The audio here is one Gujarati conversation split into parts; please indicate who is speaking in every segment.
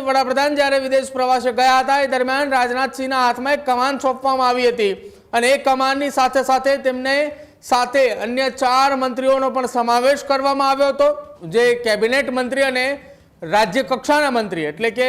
Speaker 1: વડાપ્રધાન જ્યારે વિદેશ પ્રવાસે ગયા હતા એ દરમિયાન રાજનાથસિંહના હાથમાં એક કમાન સોંપવામાં આવી હતી અને એ કમાનની સાથે સાથે તેમને સાથે અન્ય 4 મંત્રીઓનો પણ સમાવેશ કરવામાં આવ્યો હતો, જે કેબિનેટ મંત્રી અને રાજ્ય કક્ષાના મંત્રી એટલે કે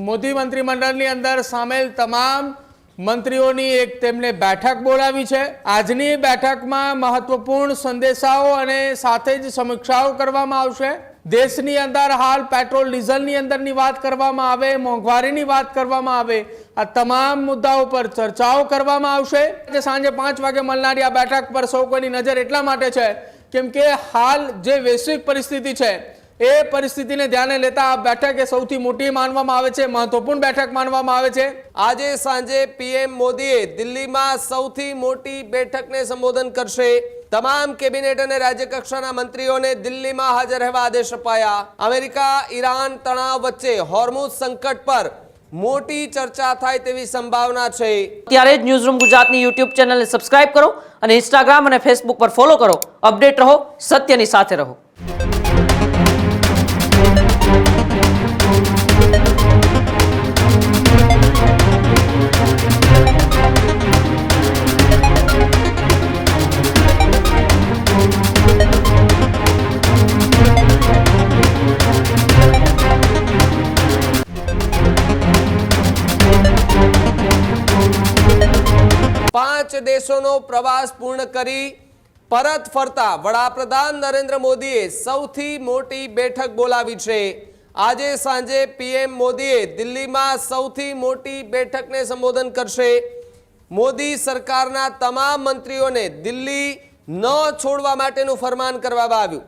Speaker 1: મોદી મંત્રીમંડળની અંદર સામેલ તમામ મંત્રીઓની એક તેમને બેઠક બોલાવી છે। આજની બેઠકમાં મહત્વપૂર્ણ સંદેશાઓ અને સાથે જ સમીક્ષાઓ કરવામાં આવશે। દેશની અંદર હાલ પેટ્રોલ ડીઝલની અંદરની વાત કરવામાં આવે, મોંઘવારીની વાત કરવામાં આવે, આ તમામ મુદ્દાઓ પર ચર્ચાઓ કરવામાં આવશે। સાંજે 5 વાગે મળનારી આ બેઠક પર સૌ કોઈની નજર એટલા માટે છે કેમ કે હાલ જે વૈશ્વિક પરિસ્થિતિ છે એ પરિસ્થિતિને ધ્યાને લેતા આ બેઠક એ સૌથી મોટી માનવામાં આવે છે, મહત્વપૂર્ણ બેઠક માનવામાં આવે છે।
Speaker 2: આજે સાંજે પીએમ મોદીએ દિલ્હીમાં સૌથી મોટી બેઠકને સંબોધન કરશે। તમામ કેબિનેટ અને રાજ્ય કક્ષાના મંત્રીઓને દિલ્હીમાં હાજર રહેવા આદેશ અપાયા। અમેરિકા ઈરાન તણાવ વચ્ચે હોર્મુઝ સંકટ પર મોટી ચર્ચા થાય તેવી સંભાવના છે।
Speaker 3: ત્યારે જ ન્યૂઝરૂમ ગુજરાતની યુટ્યુબ ચેનલને સબસ્ક્રાઇબ કરો અને ઇન્સ્ટાગ્રામ અને ફેસબુક પર ફોલો કરો। અપડેટ રહો, સત્યની સાથે રહો।
Speaker 2: પાંચ દેશોનો પ્રવાસ પૂર્ણ કરી પરત ફરતા વડાપ્રધાન નરેન્દ્ર મોદીએ સૌથી મોટી બેઠક બોલાવી છે। આજે સાંજે પીએમ મોદીએ દિલ્હીમાં સૌથી મોટી બેઠકને સંબોધન કરશે। મોદી સરકારના તમામ મંત્રીઓને દિલ્હી ન છોડવા માટેનું ફરમાન કરવામાં આવ્યું।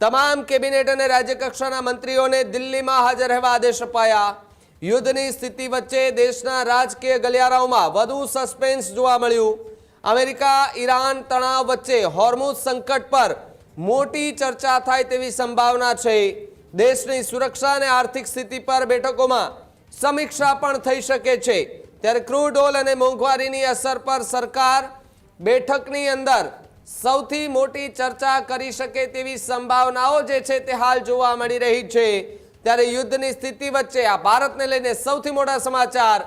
Speaker 2: તમામ કેબિનેટ અને રાજ્ય કક્ષાના મંત્રીઓને દિલ્હીમાં હાજર રહેવા આદેશ અપાયા। યુદ્ધની સ્થિતિ વચ્ચે દેશના રાજકીય ગલિયારાઓમાં વધુ સસ્પેન્સ જોવા મળ્યું। અમેરિકા ઈરાન તણાવ વચ્ચે હોર્મુઝ સંકટ પર મોટી ચર્ચા થાય તેવી સંભાવના છે। દેશની સુરક્ષા અને આર્થિક સ્થિતિ પર બેઠકોમાં સમીક્ષા પણ થઈ શકે છે। ત્યારે ક્રૂડ ઓઇલ અને મોંઘવારીની અસર પર સરકાર બેઠકની અંદર સૌથી મોટી ચર્ચા કરી શકે તેવી સંભાવનાઓ જે છે તે હાલ જોવા મળી રહી છે। ત્યારે યુદ્ધની સ્થિતિ વચ્ચે આ ભારતને લઈને સૌથી મોટા સમાચાર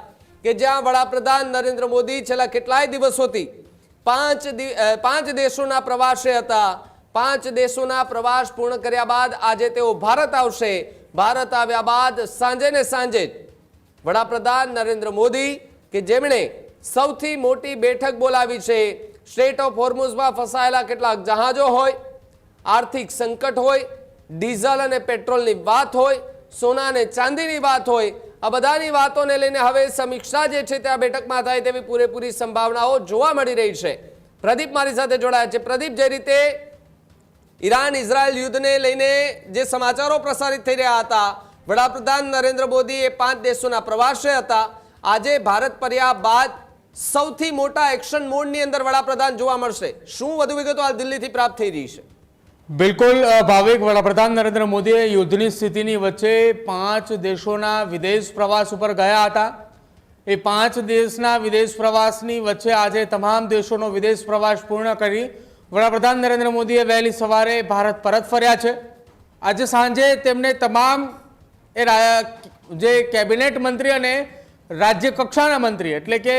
Speaker 2: કે જ્યાં વડાપ્રધાન નરેન્દ્ર મોદી છેલ્લા કેટલાય દિવસોથી પાંચ દેશોના પ્રવાસે હતા। 5 દેશોના પ્રવાસ પૂર્ણ કર્યા બાદ આજે તેઓ ભારત આવશે। ભારત આવ્યા બાદ સાંજે ને સાંજે વડાપ્રધાન નરેન્દ્ર મોદી કે જેમણે સૌથી મોટી બેઠક બોલાવી છે। સ્ટ્રેટ ઓફ હોર્મુઝમાં ફસાયેલા કેટલાક જહાજો હોય, આર્થિક સંકટ હોય, ડીઝલ અને પેટ્રોલની વાત હોય, સોના અને ચાંદીની વાત હોય, આ બધાની વાતોને લઈને હવે સમીક્ષા જે છે તે આ બેઠકમાં થાય તેવી પૂરેપૂરી સંભાવનાઓ જોવા મળી રહી છે। પ્રદીપ મારી સાથે જોડાયા છે। પ્રદીપ, જે રીતે ઈરાન ઇઝરાયલ યુદ્ધને લઈને જે સમાચારો પ્રસારિત થઈ રહ્યા હતા, વડાપ્રધાન નરેન્દ્ર મોદી એ 5 દેશોના પ્રવાસે હતા। આજે ભારત ફર્યા બાદ સૌથી મોટા એક્શન મોડની અંદર વડાપ્રધાન જોવા મળશે। શું વધુ વિગતો હાલ દિલ્હીથી પ્રાપ્ત થઈ રહી છે?
Speaker 1: બિલકુલ ભાવિક, વડાપ્રધાન નરેન્દ્ર મોદીએ યુદ્ધની સ્થિતિની વચ્ચે 5 દેશોના વિદેશ પ્રવાસ ઉપર ગયા હતા। એ 5 દેશના વિદેશ પ્રવાસની વચ્ચે આજે તમામ દેશોનો વિદેશ પ્રવાસ પૂર્ણ કરી વડાપ્રધાન નરેન્દ્ર મોદીએ વહેલી સવારે ભારત પરત ફર્યા છે। આજે સાંજે તેમને તમામ જે કેબિનેટ મંત્રી અને રાજ્ય કક્ષાના મંત્રી એટલે કે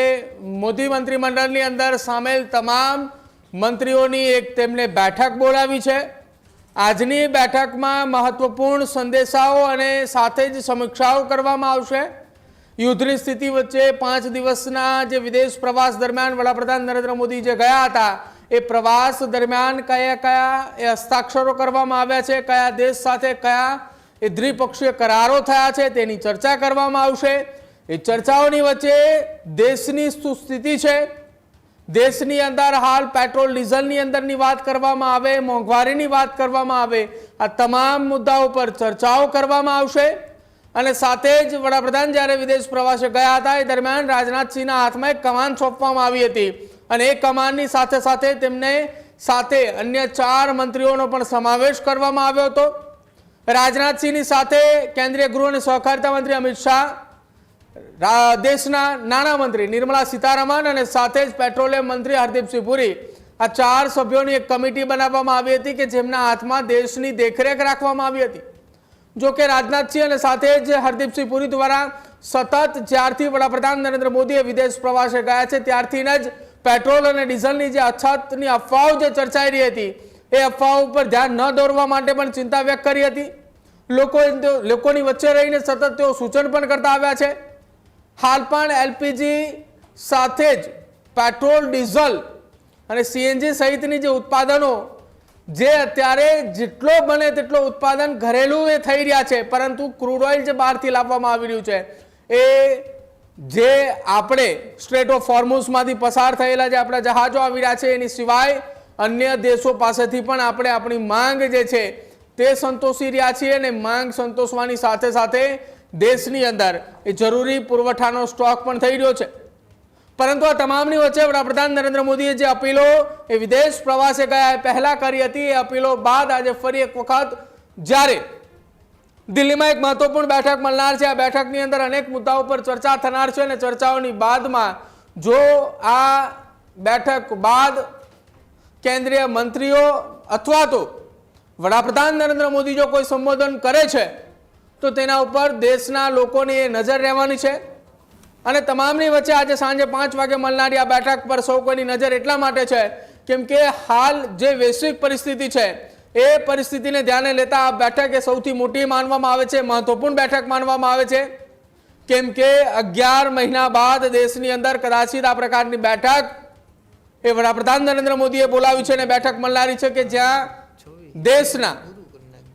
Speaker 1: મોદી મંત્રીમંડળની અંદર સામેલ તમામ મંત્રીઓની એક તેમને બેઠક બોલાવી છે। આજની બેઠકમાં મહત્વપૂર્ણ સંદેશાઓ અને સાથે જ સમીક્ષાઓ કરવામાં આવશે। યુદ્ધની સ્થિતિ વચ્ચે 5 દિવસના જે વિદેશ પ્રવાસ દરમિયાન વડાપ્રધાન નરેન્દ્ર મોદી જે ગયા હતા એ પ્રવાસ દરમિયાન કયા હસ્તાક્ષરો કરવામાં આવ્યા છે, કયા દેશ સાથે કયા દ્વિપક્ષીય કરારો થયા છે તેની ચર્ચા કરવામાં આવશે। એ ચર્ચાઓની વચ્ચે દેશની શું સ્થિતિ છે, દેશની અંદર હાલ પેટ્રોલ ડીઝલની અંદરની વાત કરવામાં આવે, મોંઘવારીની વાત કરવામાં આવે, આ તમામ મુદ્દાઓ પર ચર્ચાઓ કરવામાં આવશે। અને સાથે જ વડાપ્રધાન જ્યારે વિદેશ પ્રવાસે ગયા હતા એ દરમિયાન રાજનાથસિંહના હાથમાં એક કમાન સોંપવામાં આવી હતી અને એ કમાનની સાથે સાથે તેમને સાથે અન્ય 4 મંત્રીઓનો પણ સમાવેશ કરવામાં આવ્યો હતો। રાજનાથસિંહની સાથે કેન્દ્રીય ગૃહ અને સહકારિતા મંત્રી અમિત શાહ, દેશના નાણામંત્રી નિર્મલા સીતારમણ અને સાથે જ પેટ્રોલિયમ મંત્રી હરદીપસિંહ પુરી, આ 4 સભ્યોની એક કમિટી બનાવવામાં આવી હતી કે જેમના હાથમાં દેશની દેખરેખ રાખવામાં આવી હતી। જો કે રાજનાથસિંહ અને સાથે જ હરદીપસિંહ પુરી દ્વારા સતત જ્યારથી વડાપ્રધાન નરેન્દ્ર મોદીએ વિદેશ પ્રવાસે ગયા છે ત્યારથી જ પેટ્રોલ અને ડીઝલની જે અછતની અફવાઓ જે ચર્ચાઈ રહી હતી એ અફવાઓ ઉપર ધ્યાન ન દોરવા માટે પણ ચિંતા વ્યક્ત કરી હતી. લોકોની વચ્ચે રહીને સતત તેઓ સૂચન પણ કરતા આવ્યા છે. હાલ પણ એલપીજી સાથે જ પેટ્રોલ, ડીઝલ અને સીએનજી સહિતની જે ઉત્પાદનો જે અત્યારે જેટલો બને તેટલો ઉત્પાદન ઘરેલું એ થઈ રહ્યા છે, પરંતુ ક્રૂડ ઓઇલ જે બહારથી લાવવામાં આવી રહ્યું છે એ જે આપણે સ્ટ્રેટ ઓફ હોર્મુઝમાંથી પસાર થયેલા જે આપણા જહાજો આવી રહ્યા છે એની સિવાય અન્ય દેશો પાસેથી પણ આપણે આપણી માંગ જે છે તે સંતોષી રહ્યા છીએ અને માંગ સંતોષવાની સાથે સાથે દેશની અંદર એ જરૂરી પુરવઠાનો સ્ટોક પણ થઈ રહ્યો છે. પરંતુ આ તમામની વચ્ચે વડાપ્રધાન નરેન્દ્ર મોદીએ જે અપીલો એ વિદેશ પ્રવાસે ગયા એ પહેલા કરી હતી, એ અપીલો બાદ આજે ફરી એક વખત જ્યારે દિલ્હીમાં એક મહત્વપૂર્ણ બેઠક મળનાર છે, આ બેઠકની અંદર અનેક મુદ્દાઓ પર ચર્ચા થનાર છે અને ચર્ચાઓની બાદમાં જો આ બેઠક બાદ કેન્દ્રીય મંત્રીઓ અથવા તો વડાપ્રધાન નરેન્દ્ર મોદી જો કોઈ સંબોધન કરે છે તો તેના ઉપર દેશના લોકોની એ નજર રહેવાની છે. અને તમામની વચ્ચે આજે સાંજે 5 વાગે મળનારી આ બેઠક પર સૌ કોઈની નજર એટલા માટે છે કેમ કે હાલ જે વૈશ્વિક પરિસ્થિતિ છે એ પરિસ્થિતિને ધ્યાને લેતા આ બેઠક એ સૌથી મોટી માનવામાં આવે છે, મહત્વપૂર્ણ બેઠક માનવામાં આવે છે. કેમ કે 11 મહિના બાદ દેશની અંદર કદાચિત આ પ્રકારની બેઠક એ વડાપ્રધાન નરેન્દ્ર મોદીએ બોલાવી છે અને બેઠક મળનારી છે કે જ્યાં દેશના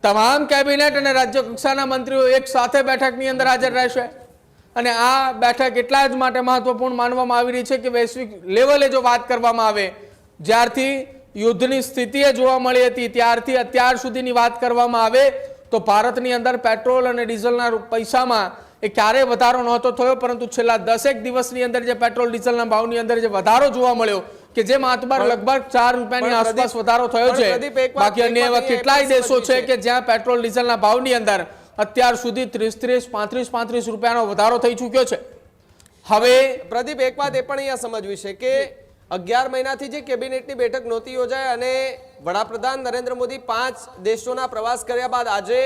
Speaker 1: તમામ કેબિનેટ અને રાજ્ય કક્ષાના મંત્રીઓ એક સાથે બેઠકની અંદર હાજર રહેશે. અને આ બેઠક એટલા જ માટે મહત્વપૂર્ણ માનવામાં આવી રહી છે કે વૈશ્વિક લેવલે જો વાત કરવામાં આવે, જ્યારથી યુદ્ધની સ્થિતિએ જોવા મળી હતી ત્યારથી અત્યાર સુધીની વાત કરવામાં આવે તો ભારતની અંદર પેટ્રોલ અને ડીઝલના પૈસામાં એ ક્યારેય વધારો નહોતો થયો, પરંતુ છેલ્લા 10 દિવસની અંદર જે પેટ્રોલ ડીઝલના ભાવની અંદર જે વધારો જોવા મળ્યો કે જે માતબાર લગભગ 4 રૂપિયાની આસપાસ વધારો થયો છે. બાકી અન્ય એવા કેટલાય દેશો છે કે જ્યાં પેટ્રોલ ડીઝલના ભાવની અંદર અત્યાર સુધી 35 રૂપિયાનો વધારો થઈ ચૂક્યો છે. હવે
Speaker 2: પ્રદીપ, એક વાત એ પણ અહીંયા સમજવી છે કે 11 મહિનાથી જે કેબિનેટની બેઠક નહોતી યોજાય અને વડાપ્રધાન નરેન્દ્ર મોદી 5 દેશોના પ્રવાસ કર્યા બાદ આજે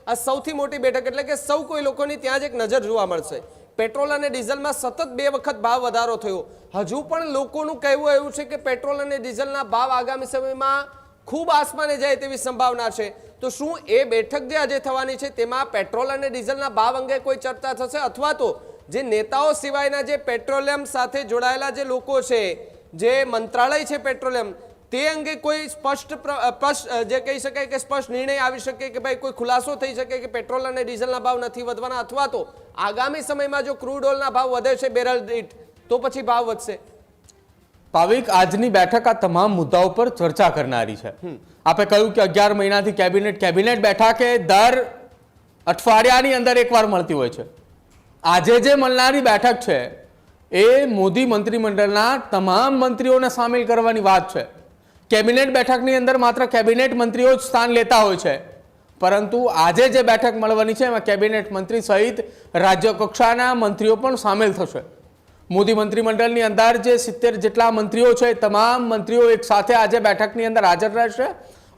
Speaker 2: આ સૌથી મોટી બેઠક એટલે કે સૌ કોઈ લોકોની ત્યાં જ એક નજર જોવા મળશે. પેટ્રોલ અને ડીઝલમાં સતત 2 વખત ભાવ વધારો થયો. હજુ પણ લોકોનું કહેવું એવું છે કે પેટ્રોલ અને ડીઝલના ભાવ આગામી સમયમાં ખૂબ આસમાને જાય તેવી સંભાવના છે. તો શું એ બેઠક જે આજે થવાની છે તેમાં પેટ્રોલ અને ડીઝલના ભાવ અંગે કોઈ ચર્ચા થશે અથવા તો જે નેતાઓ સિવાયના જે પેટ્રોલિયમ સાથે જોડાયેલા જે લોકો છે, જે મંત્રાલય છે પેટ્રોલિયમ, તે અંગે કોઈ સ્પષ્ટ જે કહી શકાય કે સ્પષ્ટ નિર્ણય આવી શકે કે ભાઈ કોઈ ખુલાસો થઈ શકે કે પેટ્રોલ અને ડીઝલના ભાવ નથી વધવાના અથવા તો આગામી સમયમાં જો ક્રૂડ ઓઇલના ભાવ વધે છે બેરલ દીઠ તો પછી ભાવ વધશે?
Speaker 1: ભાવિક, આજની બેઠક આ તમામ મુદ્દાઓ પર ચર્ચા કરનારી છે. આપણે કહ્યું કે 11 મહિનાથી કેબિનેટ બેઠક એ દર અઠવાડિયાની અંદર એકવાર મળતી હોય છે. આજે જે મળનારી બેઠક છે એ મોદી મંત્રીમંડળના તમામ મંત્રીઓને સામેલ કરવાની વાત છે. કેબિનેટ બેઠકની અંદર માત્ર કેબિનેટ મંત્રીઓ જ સ્થાન લેતા હોય છે, પરંતુ આજે જે બેઠક મળવાની છે એમાં કેબિનેટ મંત્રી સહિત રાજ્ય કક્ષાના મંત્રીઓ પણ સામેલ થશે. મોદી મંત્રીમંડળની અંદર જે 70 જેટલા મંત્રીઓ છે તમામ મંત્રીઓ એક સાથે આજે બેઠકની અંદર હાજર રહેશે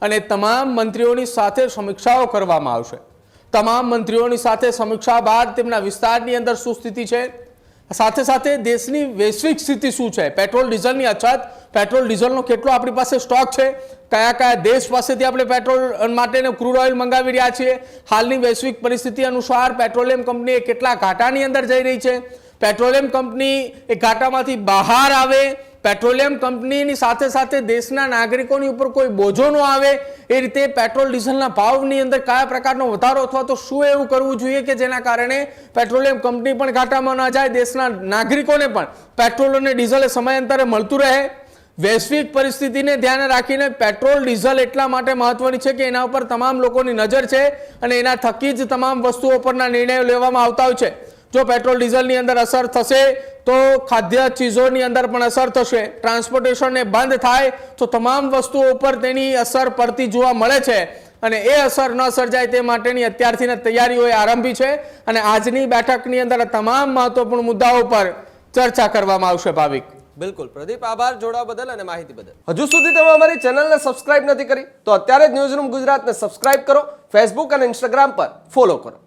Speaker 1: અને તમામ મંત્રીઓની સાથે સમીક્ષાઓ કરવામાં આવશે. તમામ મંત્રીઓની સાથે સમીક્ષા બાદ તેમના વિસ્તારની અંદર શું સ્થિતિ છે, સાથે સાથે દેશની વૈશ્વિક સ્થિતિ શું છે, પેટ્રોલ ડીઝલની અછત, પેટ્રોલ ડીઝલનો કેટલો આપણી પાસે સ્ટોક છે, કયા કયા દેશ પાસેથી આપણે પેટ્રોલ માટેનો ક્રૂડ ઓઇલ મંગાવી રહ્યા છીએ, હાલની વૈશ્વિક પરિસ્થિતિ અનુસાર પેટ્રોલિયમ કંપની કેટલા ઘાટાની અંદર જઈ રહી છે, પેટ્રોલિયમ કંપની એ ઘાટામાંથી બહાર આવે, પેટ્રોલિયમ કંપનીની સાથે સાથે દેશના નાગરિકોની ઉપર કોઈ બોજો ન આવે એ રીતે પેટ્રોલ ડીઝલના ભાવની અંદર કયા પ્રકારનો વધારો અથવા તો શું એવું કરવું જોઈએ કે જેના કારણે પેટ્રોલિયમ કંપની પણ ઘાટામાં ન જાય, દેશના નાગરિકોને પણ પેટ્રોલ અને ડીઝલ સમયાંતરે મળતું રહે. વૈશ્વિક પરિસ્થિતિને ધ્યાને રાખીને પેટ્રોલ ડીઝલ એટલા માટે મહત્વની છે કે એના ઉપર તમામ લોકોની નજર છે અને એના થકી જ તમામ વસ્તુઓ પરના નિર્ણયો લેવામાં આવતા હોય છે. જો પેટ્રોલ ડીઝલની અંદર અસર થશે તો ખાદ્ય ચીજોની અંદર પણ અસર થશે, ટ્રાન્સપોર્ટેશનને બંધ થાય તો તમામ વસ્તુઓ ઉપર તેની અસર પડતી જોવા મળે છે અને એ અસર ન સર્જાય તે માટેની અત્યારથી તૈયારીઓએ આરંભી છે અને આજની બેઠકની અંદર તમામ મહત્વપૂર્ણ મુદ્દાઓ પર ચર્ચા કરવામાં આવશે. ભાવિક,
Speaker 2: બિલકુલ પ્રદીપ, આભાર જોડાવા બદલ અને માહિતી બદલ. હજુ સુધી તમે અમારી ચેનલને સબસ્ક્રાઇબ નથી કરી તો અત્યારે જ ન્યૂઝરૂમ ગુજરાતને સબસ્ક્રાઇબ કરો, ફેસબુક અને ઇન્સ્ટાગ્રામ પર ફોલો કરો.